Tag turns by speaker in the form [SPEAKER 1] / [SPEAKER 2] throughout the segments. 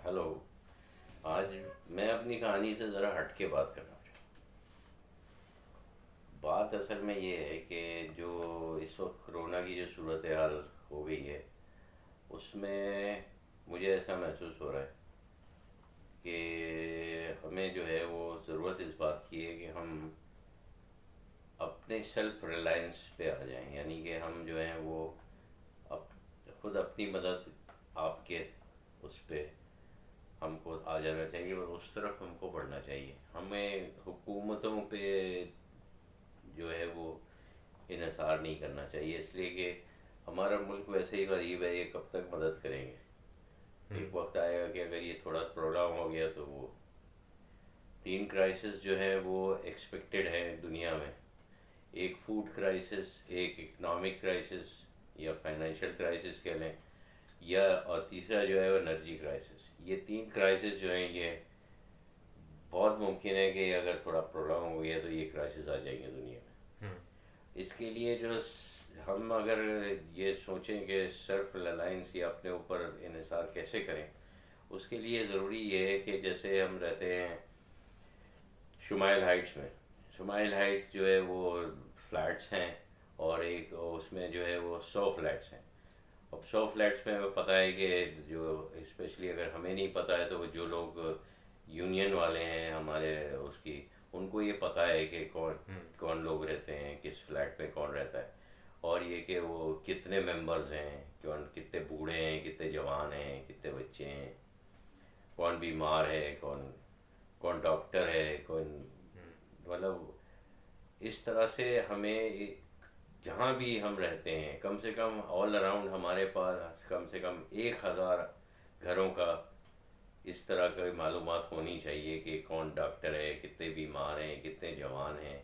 [SPEAKER 1] Hello. आज मैं अपनी कहानी से ज़रा हट के बात करना चाहूँ। बात असल में ये है कि जो इस वक्त कोरोना की जो सूरत हाल हो गई है, उसमें मुझे ऐसा महसूस हो रहा है कि हमें जो है वो ज़रूरत इस बात की है कि हम अपने सेल्फ रिलायंस पे आ जाएं, यानी कि हम जो हैं वो अप खुद अपनी मदद आपके उस पे हमको आ जाना चाहिए और उस तरफ हमको बढ़ना चाहिए। हमें हुकूमतों पे जो है वो इन्हिसार नहीं करना चाहिए, इसलिए कि हमारा मुल्क वैसे ही गरीब है, ये कब तक मदद करेंगे।
[SPEAKER 2] हम्म।
[SPEAKER 1] एक वक्त आएगा कि अगर ये थोड़ा प्रॉब्लम हो गया तो वो तीन क्राइसिस जो है वो एक्सपेक्टेड है दुनिया में। एक फूड क्राइसिस, एक इकोनॉमिक क्राइसिस या फाइनेंशियल क्राइसिस कह लें, या और तीसरा जो है वो एनर्जी क्राइसिस। ये तीन क्राइसिस जो हैं ये बहुत मुमकिन है कि अगर थोड़ा प्रॉब्लम हो गया तो ये क्राइसिस आ जाएंगे दुनिया में।
[SPEAKER 2] हम्म।
[SPEAKER 1] इसके लिए हम अगर ये सोचें कि सेल्फ रिलायंस या अपने ऊपर इन्हिसार कैसे करें, उसके लिए ज़रूरी ये है कि जैसे हम रहते हैं शुमाइल हाइट्स में। शुमाइल हाइट्स जो है वो फ्लैट्स हैं, और एक उसमें जो है वो 100 फ्लैट्स हैं। अब 100 फ्लैट्स में हमें पता है कि जो स्पेशली अगर हमें नहीं पता है तो जो लोग यूनियन वाले हैं हमारे उसकी, उनको ये पता है कि कौन
[SPEAKER 2] हम्म।
[SPEAKER 1] कौन लोग रहते हैं, किस फ्लैट में कौन रहता है, और ये कि वो कितने मेंबर्स हैं, कौन कितने बूढ़े हैं, कितने जवान हैं, कितने बच्चे हैं, कौन बीमार है, कौन कौन डॉक्टर है, कौन,
[SPEAKER 2] हम्म।
[SPEAKER 1] मतलब इस तरह से हमें जहाँ भी हम रहते हैं कम से कम ऑल अराउंड हमारे पास कम से कम 1,000 घरों का इस तरह की मालूमात होनी चाहिए कि कौन डॉक्टर है, कितने बीमार हैं, कितने जवान हैं,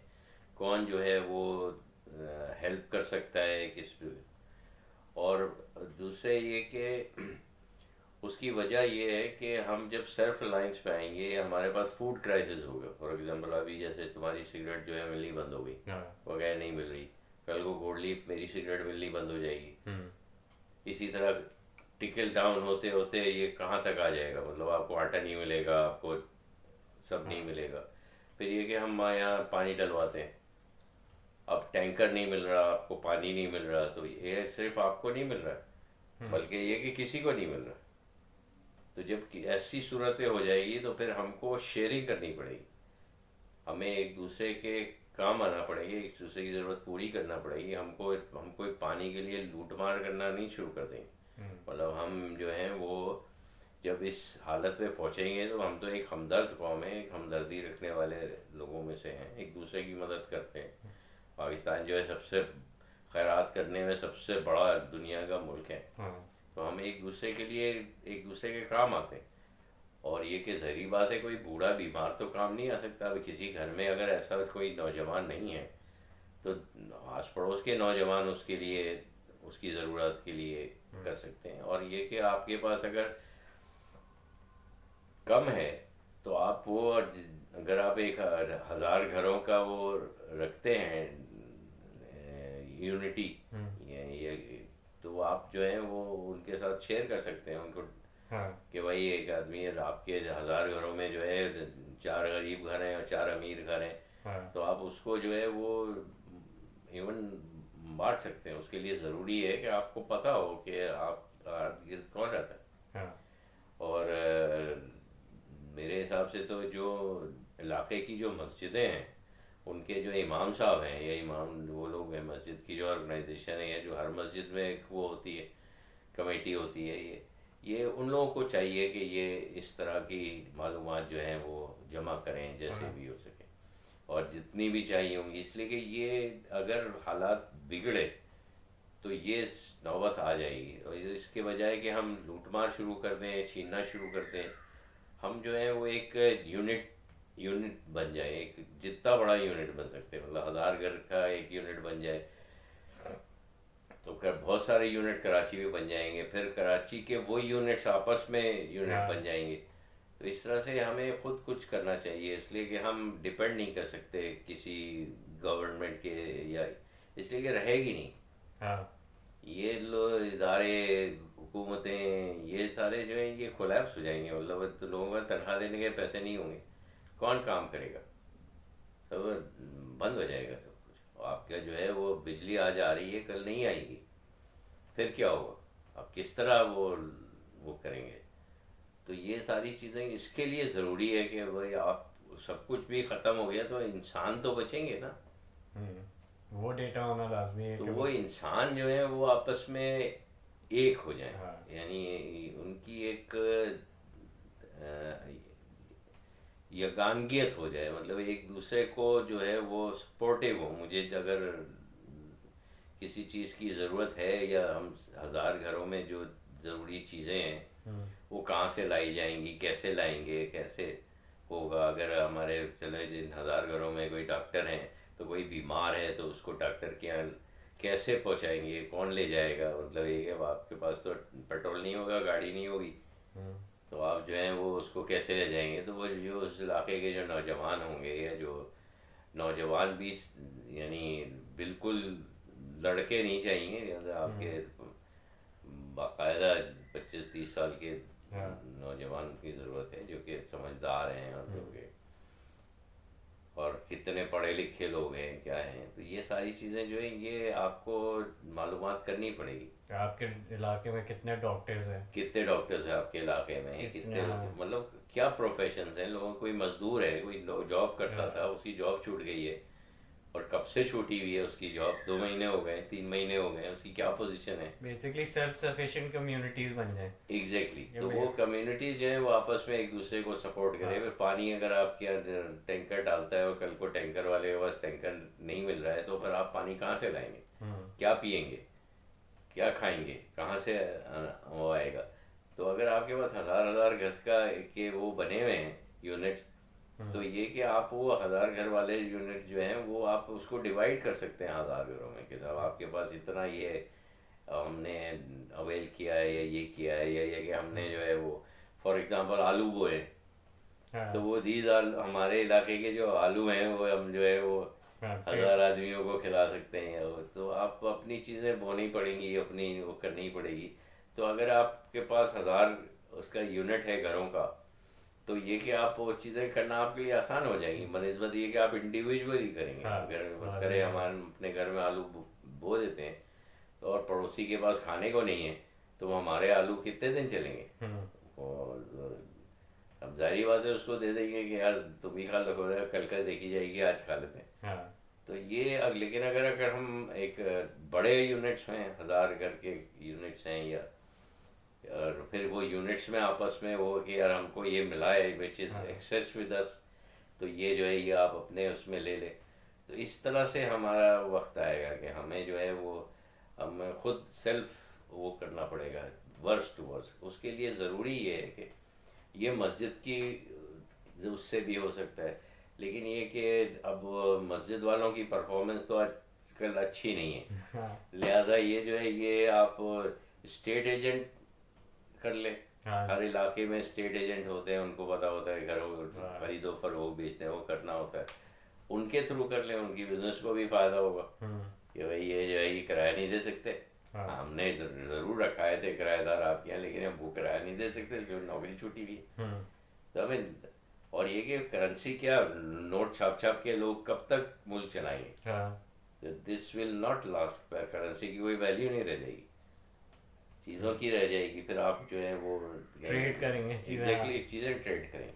[SPEAKER 1] कौन जो है वो हेल्प कर सकता है किस। और दूसरे ये कि उसकी वजह ये है कि हम जब सेल्फ रिलायंस पे आएंगे, हमारे पास फूड क्राइसिस होगा। फॉर एग्जांपल अभी जैसे तुम्हारी सिगरेट जो है मिलनी बंद हो गई,
[SPEAKER 2] हाँ।
[SPEAKER 1] वगैरह नहीं मिल रही, कल को गोल्ड लीफ मेरी सिगरेट मिलनी बंद हो जाएगी।
[SPEAKER 2] हम्म।
[SPEAKER 1] इसी तरह टिकल डाउन होते होते ये कहाँ तक आ जाएगा, मतलब आपको आटा नहीं मिलेगा, आपको सब नहीं
[SPEAKER 2] हाँ।
[SPEAKER 1] मिलेगा। फिर ये कि हम यहाँ पानी डलवाते हैं, अब टैंकर नहीं मिल रहा, आपको पानी नहीं मिल रहा, तो ये सिर्फ आपको नहीं मिल रहा,
[SPEAKER 2] हम्म।
[SPEAKER 1] बल्कि ये कि किसी को नहीं मिल रहा। तो जब ऐसी सूरतें हो जाएगी तो फिर हमको शेयरिंग करनी पड़ेगी, हमें एक दूसरे के काम आना पड़ेगी, एक दूसरे की ज़रूरत पूरी करना पड़ेगी। हमको पानी के लिए लूट मार करना नहीं शुरू कर देंगे।
[SPEAKER 2] हम्म।
[SPEAKER 1] मतलब हम जो हैं वो जब इस हालत पे पहुंचेंगे तो हम तो एक हमदर्द कौम है, एक हमदर्दी रखने वाले लोगों में से हैं, एक दूसरे की मदद करते हैं। पाकिस्तान जो है सबसे खैरात करने में सबसे बड़ा दुनिया का मुल्क है,
[SPEAKER 2] हाँ।
[SPEAKER 1] तो हम एक दूसरे के लिए एक दूसरे के काम आते हैं। और ये कि ज़हरी बात है, कोई बूढ़ा बीमार तो काम नहीं आ सकता। अब किसी घर में अगर ऐसा कोई नौजवान नहीं है तो आस पड़ोस के नौजवान उसके लिए, उसकी ज़रूरत के लिए
[SPEAKER 2] हम्म।
[SPEAKER 1] कर सकते हैं। और ये कि आपके पास अगर कम है तो आप वो, अगर आप 1,000 घरों का वो रखते हैं यूनिटी,
[SPEAKER 2] हम्म।
[SPEAKER 1] ये तो आप जो है वो उनके साथ शेयर कर सकते हैं उनको,
[SPEAKER 2] हाँ।
[SPEAKER 1] कि भाई एक आदमी है, आपके 1,000 घरों में जो है 4 गरीब घर हैं और 4 अमीर घर हैं,
[SPEAKER 2] हाँ।
[SPEAKER 1] तो आप उसको जो है वो इवन बांट सकते हैं। उसके लिए ज़रूरी है कि आपको पता हो कि आप इर्द गिर्द कौन रहता है।
[SPEAKER 2] हाँ।
[SPEAKER 1] और मेरे हिसाब से तो जो इलाके की जो मस्जिदें हैं, उनके जो इमाम साहब हैं या इमाम वो लोग हैं, मस्जिद की जो ऑर्गेनाइजेशन है या जो हर मस्जिद में एक वो होती है, कमेटी होती है, ये उन लोगों को चाहिए कि ये इस तरह की मालूमात जो हैं वो जमा करें जैसे
[SPEAKER 2] हाँ।
[SPEAKER 1] भी हो सके, और जितनी भी चाहिए होंगी। इसलिए कि ये अगर हालात बिगड़े तो ये नौबत आ जाएगी, और इसके बजाय कि हम लूटमार शुरू कर दें, छीनना शुरू कर दें, हम जो है वो एक यूनिट यूनिट बन जाए, एक जितना बड़ा यूनिट बन सकते हैं, मतलब 1,000 घर का एक यूनिट बन जाए तो कर बहुत सारे यूनिट कराची में बन जाएंगे, फिर कराची के वो यूनिट्स आपस में यूनिट
[SPEAKER 2] हाँ।
[SPEAKER 1] बन जाएंगे। तो इस तरह से हमें खुद कुछ करना चाहिए, इसलिए कि हम डिपेंड नहीं कर सकते किसी गवर्नमेंट के, या इसलिए कि रहेगी नहीं।
[SPEAKER 2] हाँ।
[SPEAKER 1] ये लो इदारे हुकूमतें, ये सारे जो हैं ये कोलैप्स हो जाएंगे। मतलब तो लोगों का तनख्वाह देने के पैसे नहीं होंगे, कौन काम करेगा? सब बंद हो जाएगा सब कुछ। आपका जो है वो बिजली आज आ रही है, कल नहीं आएगी, फिर क्या होगा? आप किस तरह वो करेंगे? तो ये सारी चीज़ें इसके लिए ज़रूरी है कि भाई आप सब कुछ भी ख़त्म हो गया तो इंसान तो बचेंगे ना।
[SPEAKER 2] वो डेटा होना लाजमी है
[SPEAKER 1] तो
[SPEAKER 2] कि
[SPEAKER 1] वो इंसान जो है वो आपस में एक हो जाए,
[SPEAKER 2] हाँ।
[SPEAKER 1] यानी उनकी एक यगानगियत हो जाए, मतलब एक दूसरे को जो है वो सपोर्टिव हो। मुझे अगर किसी चीज़ की ज़रूरत है, या हम हज़ार घरों में जो ज़रूरी चीज़ें हैं वो कहाँ से लाई जाएंगी, कैसे लाएंगे, कैसे होगा? अगर हमारे चले जिन हज़ार घरों में कोई डॉक्टर हैं, तो कोई बीमार है तो उसको डॉक्टर के यहाँ कैसे पहुँचाएंगे, कौन ले जाएगा? मतलब ये कि अब आपके पास तो पेट्रोल नहीं होगा, गाड़ी नहीं होगी, तो आप जो हैं वो उसको कैसे ले जाएंगे? तो वो जो उस इलाके के जो नौजवान होंगे, या जो नौजवान भी, यानी बिल्कुल लड़के नहीं चाहिए, मतलब आपके बाकायदा 25-30 साल के
[SPEAKER 2] हाँ।
[SPEAKER 1] नौजवान की ज़रूरत है, जो कि समझदार हैं, और जो कि और कितने पढ़े लिखे लोग हैं, क्या हैं। तो ये सारी चीज़ें जो है ये आपको मालूमात करनी पड़ेगी।
[SPEAKER 2] आपके इलाके में कितने डॉक्टर्स हैं?
[SPEAKER 1] कितने डॉक्टर्स हैं आपके इलाके में,
[SPEAKER 2] कितने,
[SPEAKER 1] कितने,
[SPEAKER 2] हाँ।
[SPEAKER 1] मतलब क्या प्रोफेशंस हैं लोगों? कोई मजदूर है, कोई जॉब करता था, उसकी जॉब छूट गई है, और कब से छूटी हुई है उसकी जॉब? 2 महीने हो गए, 3 महीने हो गए, उसकी क्या पोजीशन है?
[SPEAKER 2] बेसिकली सेल्फ सफिशिएंट कम्युनिटीज बन जाए।
[SPEAKER 1] एग्जैक्टली
[SPEAKER 2] ये
[SPEAKER 1] तो वो कम्युनिटी जो है वो आपस में एक दूसरे को सपोर्ट करे। फिर पानी अगर आपके यहाँ टैंकर डालता है और कल को टैंकर वाले के पास टैंकर नहीं मिल रहा है, तो फिर आप पानी कहाँ से लाएंगे? क्या पियेंगे, क्या खाएंगे, कहाँ से वो आएगा? तो अगर आपके पास हज़ार हज़ार गज का के वो बने हुए हैं यूनिट, तो ये कि आप वो हज़ार घर वाले यूनिट जो हैं वो आप उसको डिवाइड कर सकते हैं हज़ार घरों में, कि साहब आपके पास इतना ये हमने अवेल किया है, या ये किया है, या ये कि हमने जो है वो फॉर एग्जांपल आलू बोए,
[SPEAKER 2] हाँ।
[SPEAKER 1] तो वो दीज हमारे इलाके के जो आलू हैं वो हम जो है वो
[SPEAKER 2] हाँ,
[SPEAKER 1] 1000 आदमियों को खिला सकते हैं। तो आप अपनी चीज़ें बोनी पड़ेंगी, अपनी वो करनी पड़ेगी। तो अगर आपके पास 1000 उसका यूनिट है घरों का, तो ये कि आप वो चीज़ें करना आपके लिए आसान हो जाएंगी, बनस्बत ये कि आप इंडिविजुअली करेंगे।
[SPEAKER 2] हाँ,
[SPEAKER 1] अगर बस
[SPEAKER 2] हाँ,
[SPEAKER 1] करें हमारे अपने घर में आलू बो देते हैं, तो और पड़ोसी के पास खाने को नहीं है, तो वो हमारे आलू कितने दिन चलेंगे? और अब जाहिर बात है उसको दे देंगे कि यार तुम ही खा लो, कल का देखी जाएगी, आज खा लेते हैं।
[SPEAKER 2] हाँ,
[SPEAKER 1] तो ये लेकिन अगर हम एक बड़े यूनिट्स हैं, 1000 घर के यूनिट्स हैं, या और फिर वो यूनिट्स में आपस में वो कि यार हमको ये मिला है which is access with us, तो ये जो है ये आप अपने उसमें ले ले। तो इस तरह से हमारा वक्त आएगा कि हमें जो है वो हम खुद सेल्फ वो करना पड़ेगा, वर्स टू वर्स। उसके लिए ज़रूरी ये है कि ये मस्जिद की उससे भी हो सकता है, लेकिन ये कि अब मस्जिद वालों की परफॉर्मेंस तो आजकल अच्छी नहीं है, लिहाजा ये जो है ये आप स्टेट एजेंट कर ले।
[SPEAKER 2] हाँ।
[SPEAKER 1] हर इलाके में स्टेट एजेंट होते हैं, उनको पता होता है घरों खरीदो फरोख्त बेचते हैं, वो करना होता है, उनके थ्रू कर ले, उनकी बिजनेस को भी फायदा होगा कि भाई ये जो है ये किराया नहीं दे सकते। हमने ज़रूर रखाए थे किराएदार आपके यहाँ, लेकिन हम वो किराया नहीं दे सकते इसलिए नौकरी छूटी हुई है। तो हमें, और ये कि करेंसी क्या, नोट छाप छाप के लोग कब तक मुल्क चलाएंगे? तो this will not last. Currency की कोई वैल्यू नहीं रह जाएगी, चीज़ों की रह जाएगी। फिर आप जो है वो
[SPEAKER 2] ट्रेड करेंगे
[SPEAKER 1] एग्जैक्टली चीज़ें ट्रेड करें,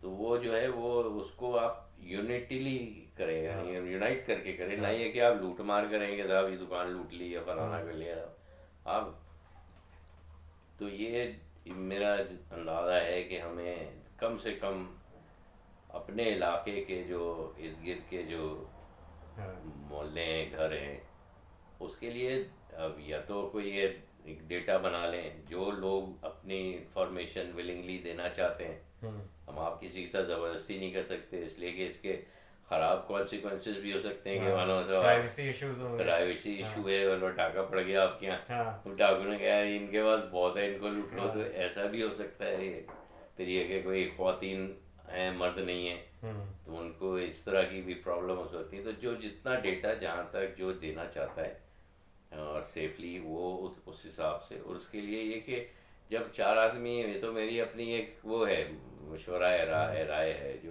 [SPEAKER 1] तो वो जो है वो उसको आप यूनिटली करें, यानी यूनाइट करके करें, ना ये कि आप लूट मार करेंगे, साहब ये दुकान लूट ली या फलाना कर लिया आप। तो ये मेरा अंदाज़ा है कि हमें कम से कम अपने इलाके के जो इर्द गिर्द के जो मोहल्ले हैं, घर हैं, उसके लिए अब या तो कोई ये एक डेटा बना लें, जो लोग अपनी इंफॉर्मेशन विलिंगली देना चाहते हैं। हम आप किसी के साथ ज़बरदस्ती नहीं कर सकते, इसलिए कि इसके ख़राब कॉन्सिक्वेंसेस भी हो सकते हैं कि मानो
[SPEAKER 2] प्राइवेसी
[SPEAKER 1] इशू है, मतलब टाका पड़ गया आपके यहाँ, तो डाकू ने कहा इनके पास बहुत है, इनको लूट लो, तो ऐसा भी हो सकता है। फिर ये कि कोई ख्वातीन हैं, मर्द नहीं है, तो उनको इस तरह की भी प्रॉब्लम हो सकती है। तो जो जितना डेटा जहाँ तक जो देना चाहता है, और सेफली वो उस हिसाब से। और उसके लिए ये कि जब चार आदमी, ये तो मेरी अपनी एक वो है, मशवरा है, राय है जो